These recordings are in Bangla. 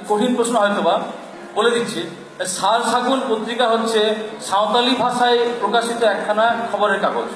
কঠিন প্রশ্ন হয়তোবা বলে দিচ্ছি। সার সাগুন পত্রিকা হচ্ছে সাঁওতালি ভাষায় প্রকাশিত একখানা খবরের কাগজ।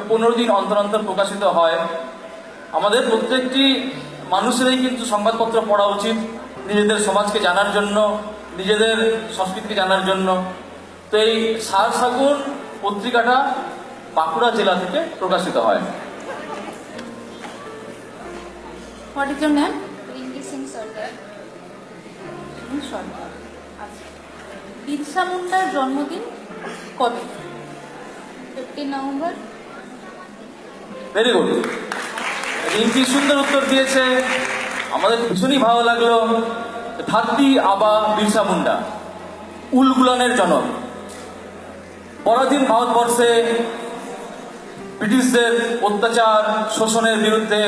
15 দিন অন্তর অন্তর প্রকাশিত হয়। আমাদের প্রত্যেকটি মানুষেরই কিন্তু সংবাদপত্র পড়া উচিত, নিজেদের সমাজকে জানার জন্য, নিজেদের সংস্কৃতিকে জানার জন্য। তো এই সার সাগুন পত্রিকাটা বাঁকুড়া জেলা থেকে প্রকাশিত হয়। What is your name? Rinki Singh সরকার। সরকার। আচ্ছা, বিরসা মুন্ডার জন্মদিন কবে? 15 নভেম্বর। ভেরি গুড, রিঙ্কি সুন্দর উত্তর দিয়েছে, আমাদের ভীষণই ভালো লাগলো। ধাত্রী আবা বিরসা মুন্ডা, উলগুলানের জনক। পরাধীন ভারতবর্ষে ব্রিটিশদের অত্যাচার শোষণের বিরুদ্ধে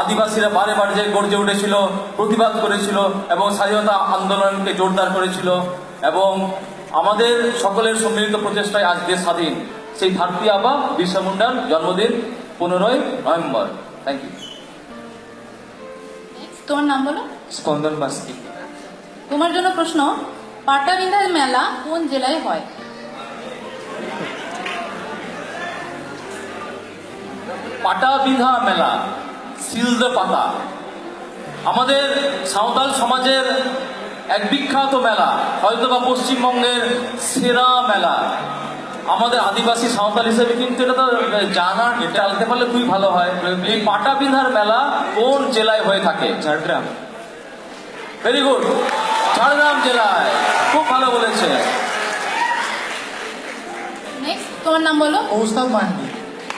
আদিবাসীরা বারে বারে যে গর্জে উঠেছিল, প্রতিবাদ করেছিল এবং স্বাধীনতা আন্দোলনকে জোরদার করেছিল, এবং আমাদের সকলের সম্মিলিত প্রচেষ্টায় আজ দেশ স্বাধীন। সেই ধাত্রী আবা বিরসা মুন্ডার জন্মদিন 15 নভেম্বর। Thank you. তোমার নাম বলো। স্পন্দন বাস্কি। তোমার জন্য প্রশ্ন, পাটাবিঁধা মেলা কোন জেলায় হয়? পাটাবিঁধা মেলা সিলদা পাতা, আমাদের সাঁওতাল সমাজের এক বিখ্যাত মেলা, হয়তোবা পশ্চিমবঙ্গের সেরা মেলা। আমাদের আদিবাসী সাঁওতাল হিসেবে কিন্তু এটা তো জানতে পারলে খুবই ভালো হয়। এই পাটাবিঁধার মেলা কোন জেলায় হয়ে থাকে? ঝাড়গ্রাম। ভেরি গুড, ঝাড়গ্রাম জেলায়। খুব ভালো বলেছে। নেক্সট, তোমার নাম বলো। কৌস্তব মান্ডি।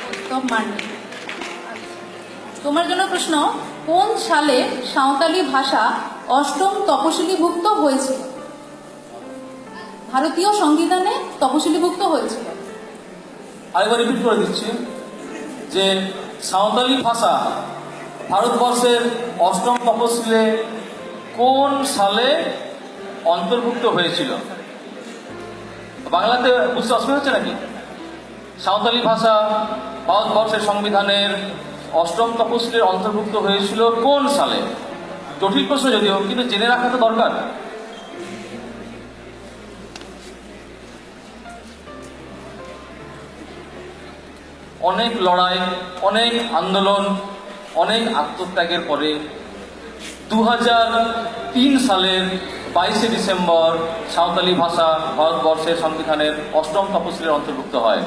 কৌস্তব মান্ডি। তোমার জন্য প্রশ্ন, কোন সালে সাঁওতালি ভাষা 8ম তপশিলিভুক্ত হয়েছিল? ভারতীয় সংবিধানে তপশিলিভুক্ত হয়েছিল। আরেকবার রিপিট করে দিচ্ছি যে সাঁওতালি ভাষা ভারতবর্ষের 8ম তপশিলে কোন সালে অন্তর্ভুক্ত হয়েছিল? বাংলাতে বুঝতে অসুবিধা হচ্ছে নাকি? সাঁওতালি ভাষা ভারতবর্ষের সংবিধানের 8ম তপশিলের অন্তর্ভুক্ত হয়েছিল কোন সালে? জটিল প্রশ্ন যদিও, কিন্তু জেনে রাখা তো দরকার। অনেক লড়াই, অনেক আন্দোলন, অনেক আত্মত্যাগের পরে 2003 সালের 22শে ডিসেম্বর সাঁওতালি ভাষা ভারতবর্ষের সংবিধানের 8ম তপশিলের অন্তর্ভুক্ত হয়।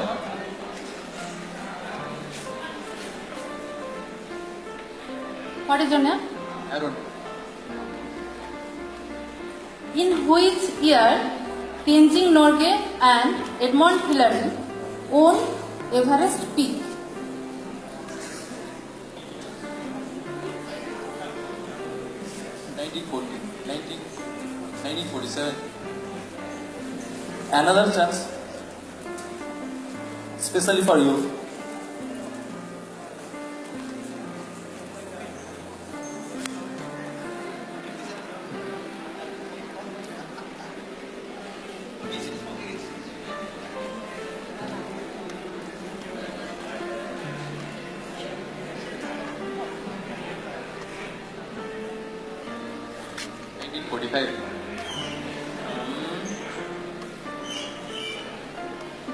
What is your name? Aaron. In which year Tenzing Norgay and Edmund Hillary won Everest Peak? Nineteen 1947. Another chance, especially for you.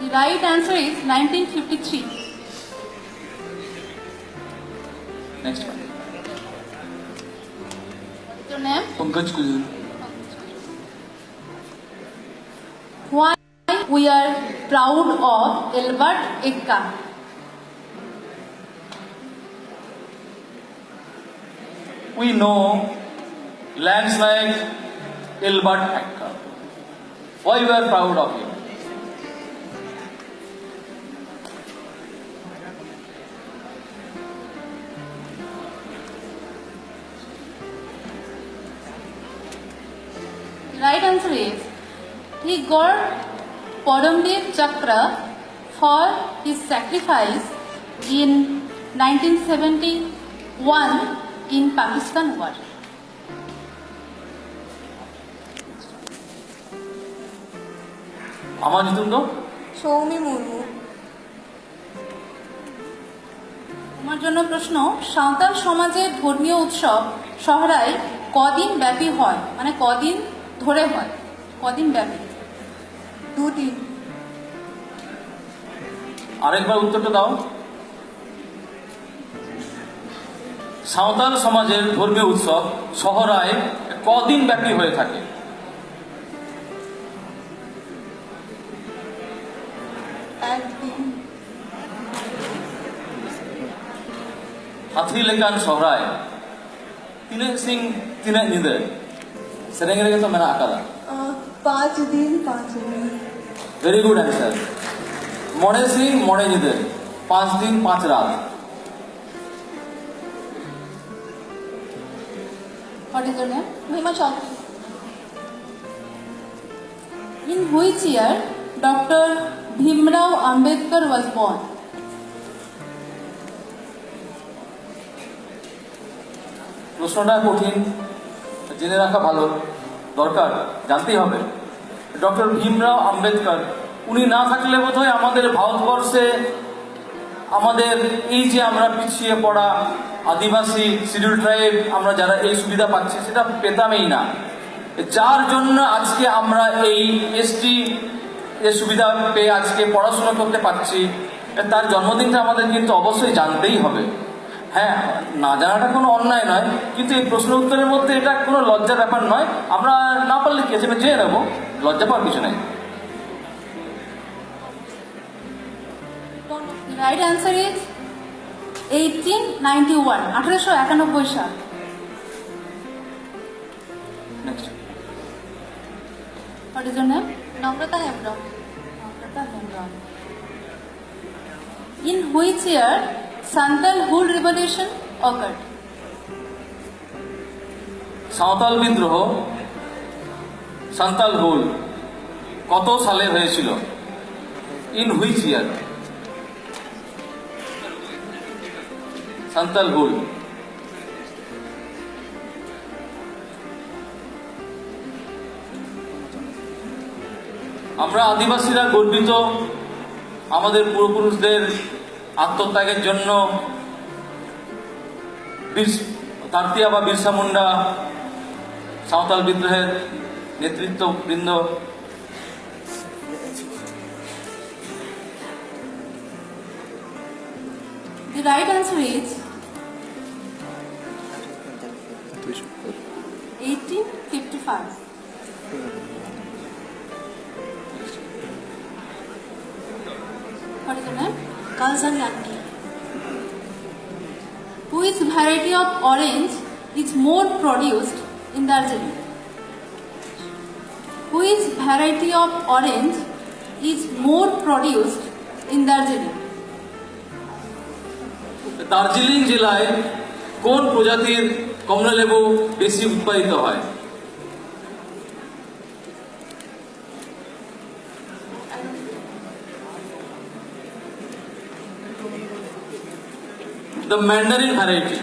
The right answer is 1953. Next one. What's your name? Pankaj Kujur. Why we are proud of Albert Eka? We know lands like Albert Eka. Why we are proud of him? The right answer is he got Padamdev Chakra for his sacrifice in 1971 in Pakistan war? আমার জিতুন তো সৌমি মুর্মু। তোমার জন্য প্রশ্ন, সাঁওতাল সমাজের ধর্মীয় উৎসব সহরায় কদিন ব্যাপী হয়, মানে কদিন ধরে হয়, কদিন ব্যাপী? 2 দিন। আরেকবার উত্তরটা দাও। সাঁওতাল সমাজের ধর্মীয় উৎসব সহরায় কদিন ব্যাপী হয়ে থাকে? 1 দিন। Hathi lekan sohrai tine sing tine nide sereng rege to mera akada 5 দিন 5 দিন। very good answer mone sing mone nide 5 din 5 রাত What is your name? Bhima Chowdhury. In which year Dr. Bhimrao Ambedkar was born? প্রশ্নটা কঠিন, জেনে রাখা ভালো, দরকার, জানতেই হবে। ডক্টর ভীমরাও আম্বেদকর, উনি না থাকলে বোধহয় আমাদের ভারতবর্ষে আমাদের এই যে আমরা পিছিয়ে পড়া আদিবাসী শিডিউল ট্রাইব আমরা যারা এই সুবিধা পাচ্ছি সেটা পেতামই না। যার জন্য আজকে আমরা এই এসটি এর সুবিধা পেয়ে আজকে পড়াশোনা করতে পারছি, তার জন্মদিনটা আমাদের কিন্তু অবশ্যই জানতেই হবে। হ্যাঁ, না জানাটা কোনো অন্যায় নয়, কিন্তু এই প্রশ্ন উত্তরের মধ্যে এটা কোনো লজ্জার ব্যাপার নয়। আমরা না পারলে কি আছে, জেনে নেবো, লজ্জা পাওয়ার কিছু নেই। The right answer is 1891, 1891 সাল। Next, What is your name? নম্রতা Hembram. Namrata Hemram. In which year Santal Hul Revolution occurred? Santhal বিদ্রোহ, সান্তাল হুল কত সালে হয়েছিল? In which year? সান্তাল হুল আমরা আদিবাসীরা গর্বিত আমাদের পূর্বপুরুষদের আত্মত্যাগের জন্য। তারতিয়া বা বিরসা মুন্ডা, সাঁওতাল বিদ্রোহের নেতৃত্ববৃন্দ। The right answer is 1855. What is your name? কালজান লান্ডি। Which variety of orange is more produced in Darjeeling? Which variety of orange is more produced in Darjeeling? Darjeeling জেলায় কোন প্রজাতির কমলালেবু বেশি উৎপাদিত হয়? The Mandarin variety.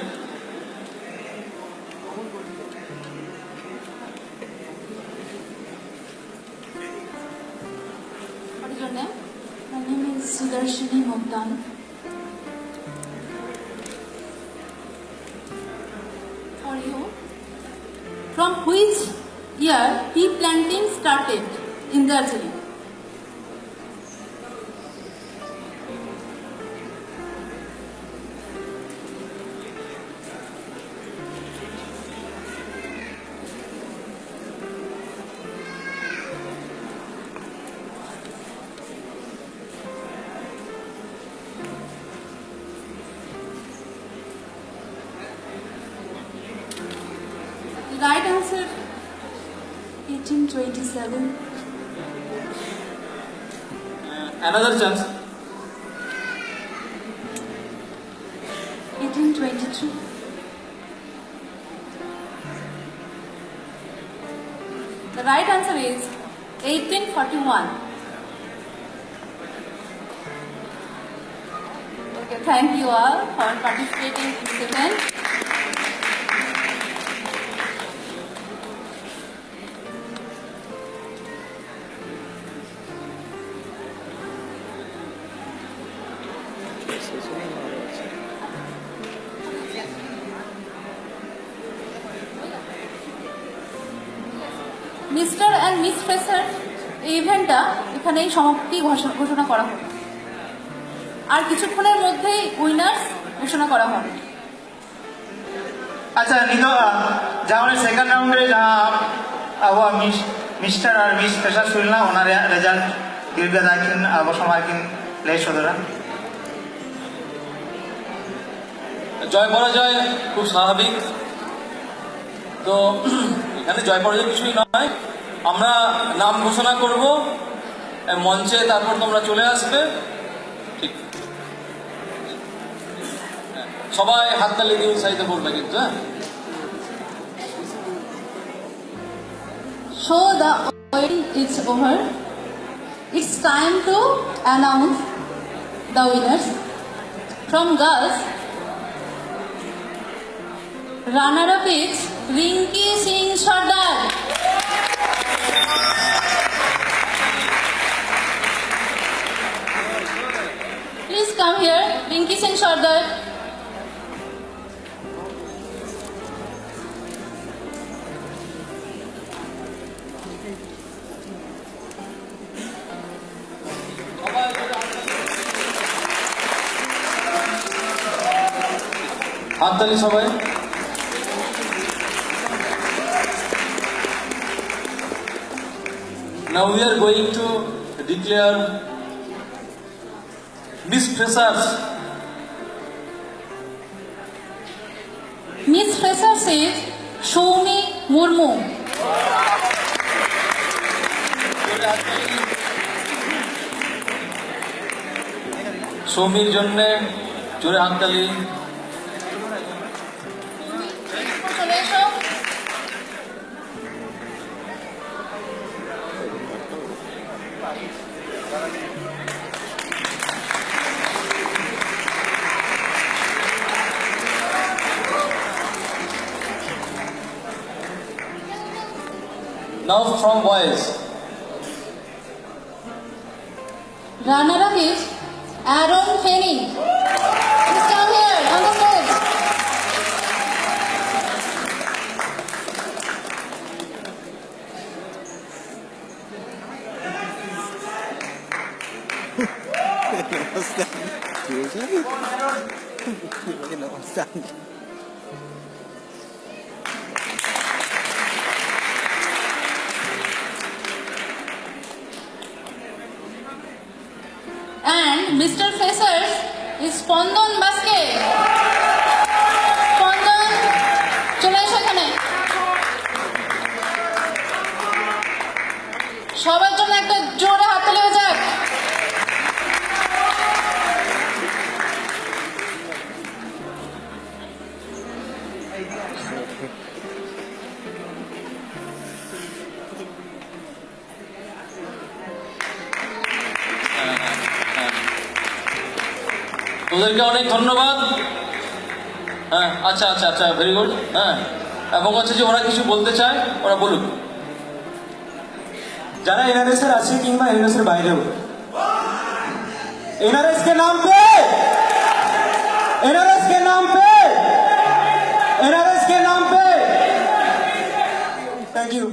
What is your name? My name is Sudarshini Mogdan. For you. From which year tea planting started in Darjeeling? The right answer 1827. Another chance. 1822. The right answer is 1841. Okay, thank you all for participating in this event. Mister and miss Fraser এই ইভেন্টটা এখানেই সমাপ্তি ঘোষণা করা হলো। আর কিছুক্ষণের মধ্যেই উইনার্স ঘোষণা করা হবে। अच्छा नहीं तो जहाँ सेकंड राउंड रे जहाँ अब मिस्टर और मिस प्रेशर सुनला उन्हारे रिजल्ट दीर्घ दाखिन अब समय किन ले सदरा জয় পরাজয় খুব স্বাভাবিক। তো এখানে জয় পরাজয় কিছুই নয়, আমরা নাম ঘোষণা করব মঞ্চে, তারপর তোমরা চলে আসবে। ঠিক, সবাই হাততালি দিয়ে উৎসাহিত করবে কিন্তু। হ্যাঁ, So the waiting is over. It's time to announce the winners. From girls, runner-up is Rinki Singh Sardar. Please come here, Rinki Singh Sardar. হাততালি সবাই। Now we are going to declare Miss Freshers. Miss Fraser says Shoumi Murmu. Soumir জন্য জোরে হাততালি। চলে এসো। Now from boys. Runner-up is Aaron Fanning. Please come here on the stage. And Mr. Freshers is Spondon Baske. Spondon, চলে এসো এখানে। সবার জন্য একটা জোরে হাততালি হয়ে যাক। ওদেরকে অনেক ধন্যবাদ। হ্যাঁ, আচ্ছা আচ্ছা আচ্ছা, ভেরি গুড। হ্যাঁ, এবং হচ্ছে যে ওরা কিছু বলতে চায়, ওরা বলুক। যারা এনআরএস এর আছে কিংবা এনআরএস এর বাইরেও एनआरएस के नाम पे एनआरएस के नाम पे एनआरएस के नाम पे थैंक यू।